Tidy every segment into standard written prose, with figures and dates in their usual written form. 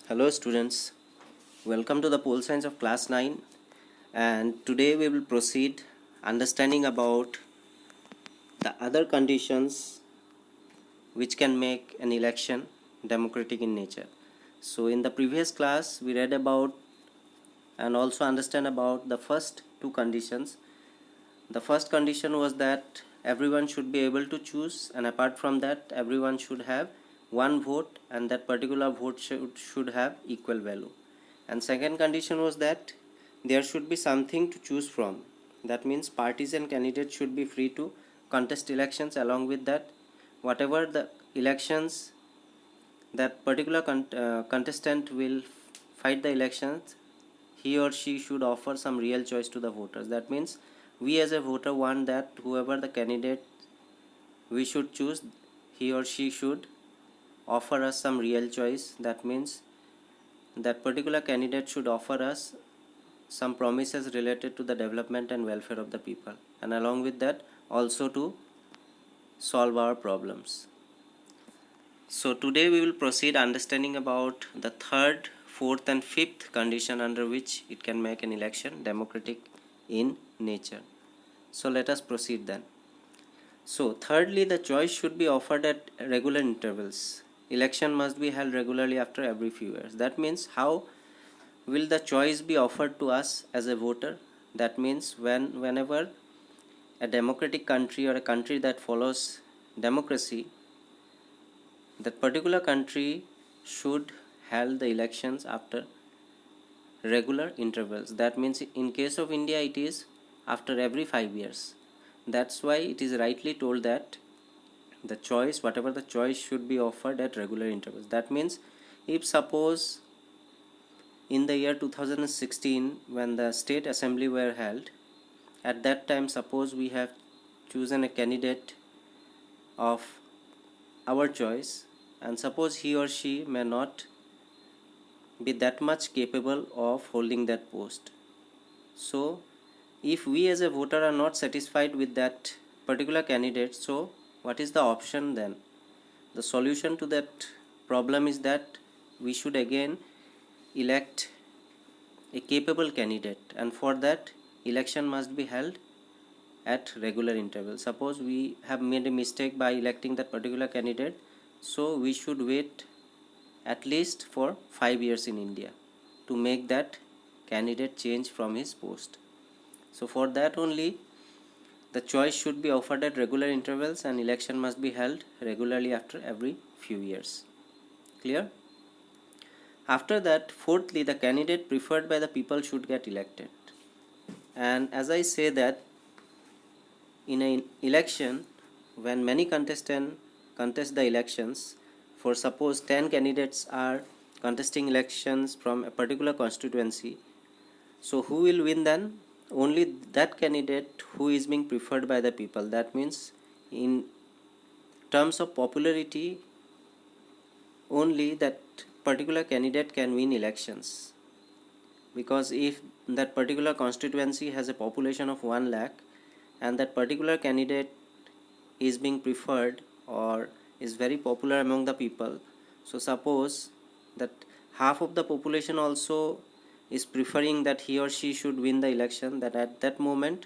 Hello students, welcome to the Pole Science of class 9, and today we will proceed understanding about the other conditions which can make an election democratic in nature. So in the previous class we read about and also understand about the first two conditions. The first condition was that everyone should be able to choose, and apart from that everyone should have one vote, and that particular vote should have equal value. And second condition was that there should be something to choose from. That means parties and candidates should be free to contest elections. Along with that, whatever the elections that particular contestant will fight the elections, he or she should offer some real choice to the voters. That means we as a voter want that whoever the candidate we should choose, he or she should offer us some real choice. That means that particular candidate should offer us some promises related to the development and welfare of the people, and along with that also to solve our problems. So today we will proceed understanding about the third, fourth and fifth condition under which it can make an election democratic in nature. So let us proceed then. So thirdly, the choice should be offered at regular intervals. Election must be held regularly after every few years. That means how will the choice be offered to us as a voter? That means whenever a democratic country or a country that follows democracy, that particular country should hold the elections after regular intervals. That means in case of India it is after every 5 years. That's why it is rightly told that the choice, whatever the choice, should be offered at regular intervals. That means if suppose in the year 2016 when the state assembly were held, at that time suppose we have chosen a candidate of our choice, and suppose he or she may not be that much capable of holding that post. So if we as a voter are not satisfied with that particular candidate, so what is the option then? The solution to that problem is that we should again elect a capable candidate, and for that election must be held at regular intervals. Suppose we have made a mistake by electing that particular candidate, so we should wait at least for 5 years in India to make that candidate change from his post. So for that only the choice should be offered at regular intervals, and election must be held regularly after every few years. Clear? After that, fourthly, the candidate preferred by the people should get elected. And as I say that in an election, when many contestants contest the elections, for suppose 10 candidates are contesting elections from a particular constituency, so who will win then? Only that candidate who is being preferred by the people. That means in terms of popularity, only that particular candidate can win elections, because if that particular constituency has a population of 1 lakh and that particular candidate is being preferred or is very popular among the people, so suppose that half of the population also is preferring that he or she should win the election, that at that moment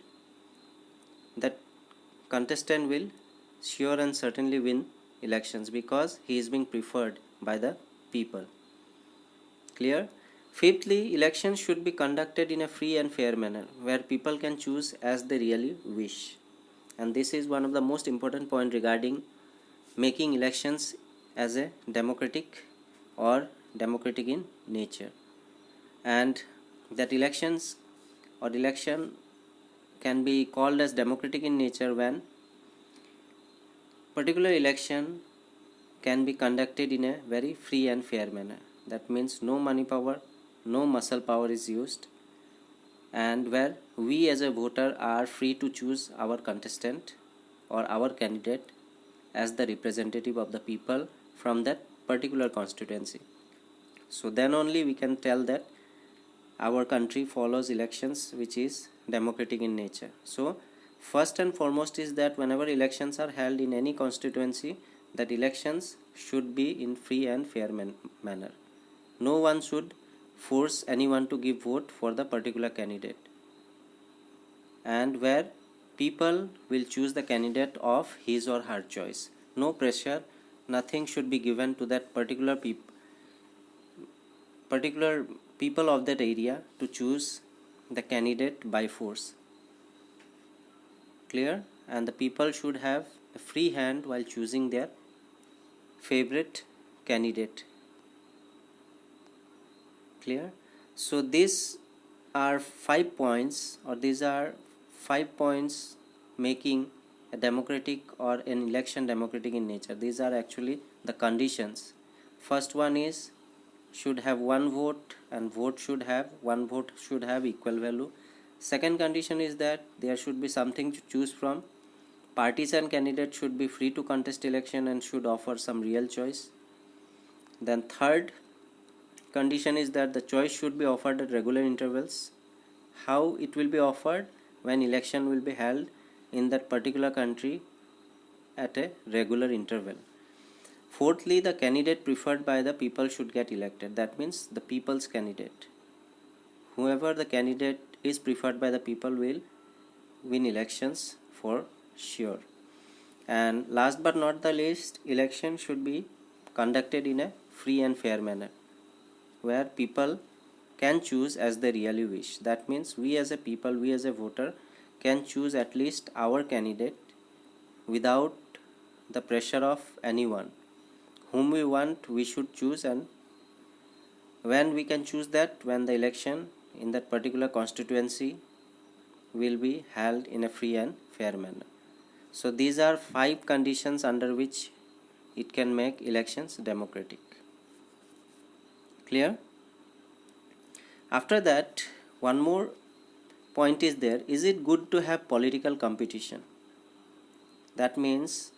that contestant will sure and certainly win elections because he is being preferred by the people. Clear? Fifthly, elections should be conducted in a free and fair manner where people can choose as they really wish. And this is one of the most important point regarding making elections as a democratic or democratic in nature. And that elections or election can be called as democratic in nature when particular election can be conducted in a very free and fair manner. That means no money power, no muscle power is used, and where we as a voter are free to choose our contestant or our candidate as the representative of the people from that particular constituency. So then only we can tell that our country follows elections which is democratic in nature. So first and foremost is that whenever elections are held in any constituency, that elections should be in free and fair manner. No one should force anyone to give vote for the particular candidate, and where people will choose the candidate of his or her choice. No pressure, nothing should be given to that particular people of that area to choose the candidate by force. Clear? And the people should have a free hand while choosing their favorite candidate. Clear? So these are 5 points, or these are 5 points making a democratic or an election democratic in nature. These are actually the conditions. First one is should have one vote, and one vote should have equal value. Second condition is that there should be something to choose from. Parties and candidates should be free to contest election and should offer some real choice. Then third condition is that the choice should be offered at regular intervals. How it will be offered? When election will be held in that particular country at a regular interval. Fourthly, the candidate preferred by the people should get elected. That means the people's candidate. Whoever the candidate is preferred by the people will win elections for sure. And last but not the least, election should be conducted in a free and fair manner, where people can choose as they really wish. That means we as a people, we as a voter can choose at least our candidate without the pressure of anyone. Whom we want, we should choose. And when we can choose that? When the election in that particular constituency will be held in a free and fair manner. So these are 5 conditions under which it can make elections democratic. Clear? After that, one more point is there. Is it good to have political competition? That means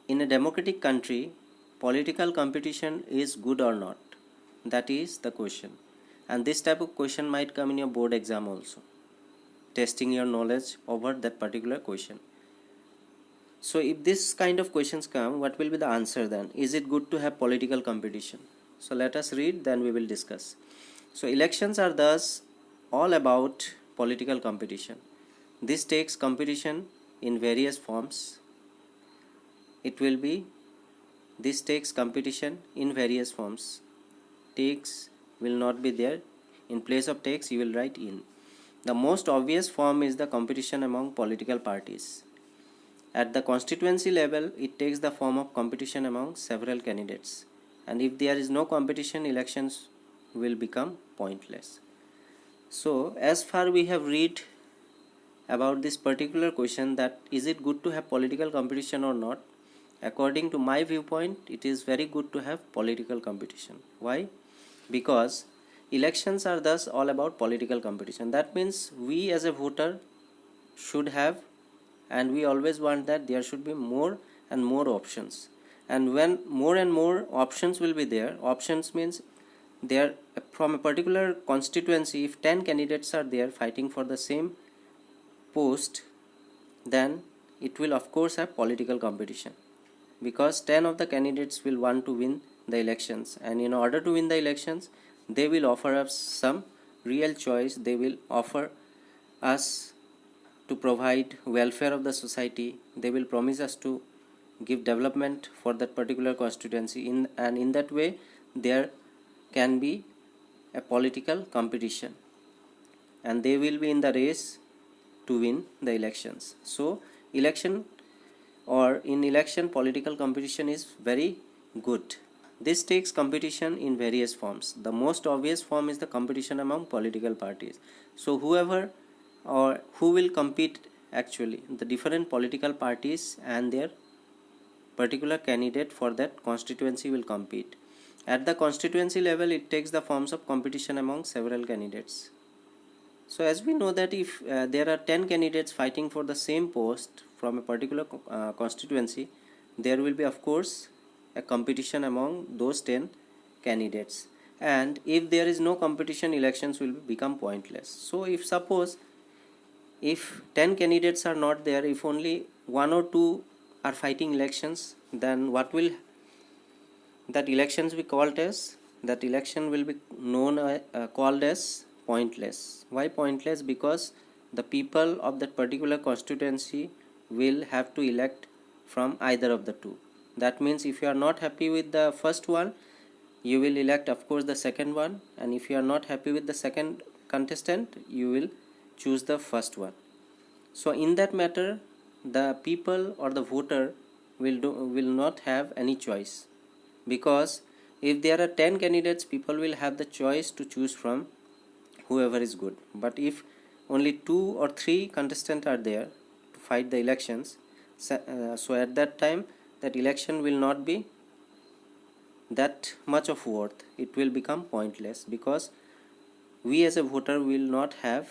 in a democratic country, political competition is good or not? That is the question. And this type of question might come in your board exam also, testing your knowledge over that particular question. So if this kind of questions come, what will be the answer then? Is it good to have political competition? So let us read, then we will discuss. So elections are thus all about political competition. This takes competition in various forms. This takes competition in various forms. Takes will not be there. In place of takes, you will write in. The most obvious form is the competition among political parties. At the constituency level, it takes the form of competition among several candidates. And if there is no competition, elections will become pointless. So, as far we have read about this particular question, that is it good to have political competition or not? According to my viewpoint, it is very good to have political competition. Why? Because elections are thus all about political competition. That means we as a voter should have, and we always want that there should be more and more options. And when more and more options will be there, options means there from a particular constituency, if 10 candidates are there fighting for the same post, then it will of course have political competition, because 10 of the candidates will want to win the elections, and in order to win the elections they will offer us some real choice. They will offer us to provide welfare of the society. They will promise us to give development for that particular constituency, and in that way there can be a political competition, and they will be in the race to win the elections. So election, or in election, political competition is very good. This takes competition in various forms. The most obvious form is the competition among political parties. So whoever or who will compete, actually the different political parties and their particular candidate for that constituency will compete. At the constituency level, it takes the forms of competition among several candidates. So as we know that if there are 10 candidates fighting for the same post from a particular constituency, there will be of course a competition among those 10 candidates. And if there is no competition, elections will become pointless. So if suppose if 10 candidates are not there, if only 1 or 2 are fighting elections, then what will that elections be called as? that election will be called as pointless. Why pointless? Because the people of that particular constituency will have to elect from either of the two. That means if you are not happy with the first one, you will elect of course the second one, and if you are not happy with the second contestant, you will choose the first one. So in that matter, the people or the voter will not have any choice, because if there are 10 candidates, people will have the choice to choose from whoever is good. But if only 2 or 3 contestants are there to fight the elections, so at that time that election will not be that much of worth. It will become pointless, because we as a voter will not have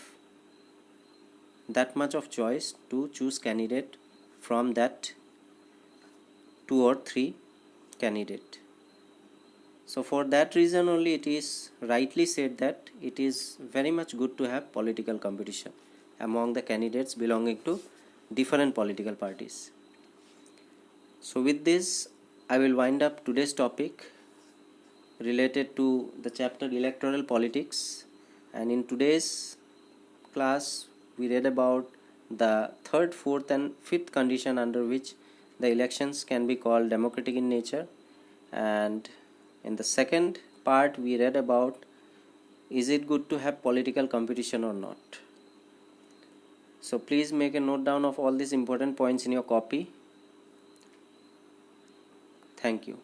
that much of choice to choose candidate from that 2 or 3 candidate. So for that reason only, it is rightly said that it is very much good to have political competition among the candidates belonging to different political parties. So with this, I will wind up today's topic related to the chapter electoral politics. And in today's class, we read about the third, fourth and fifth condition under which the elections can be called democratic in nature. And in the second part, we read about, is it good to have political competition or not? So please make a note down of all these important points in your copy. Thank you.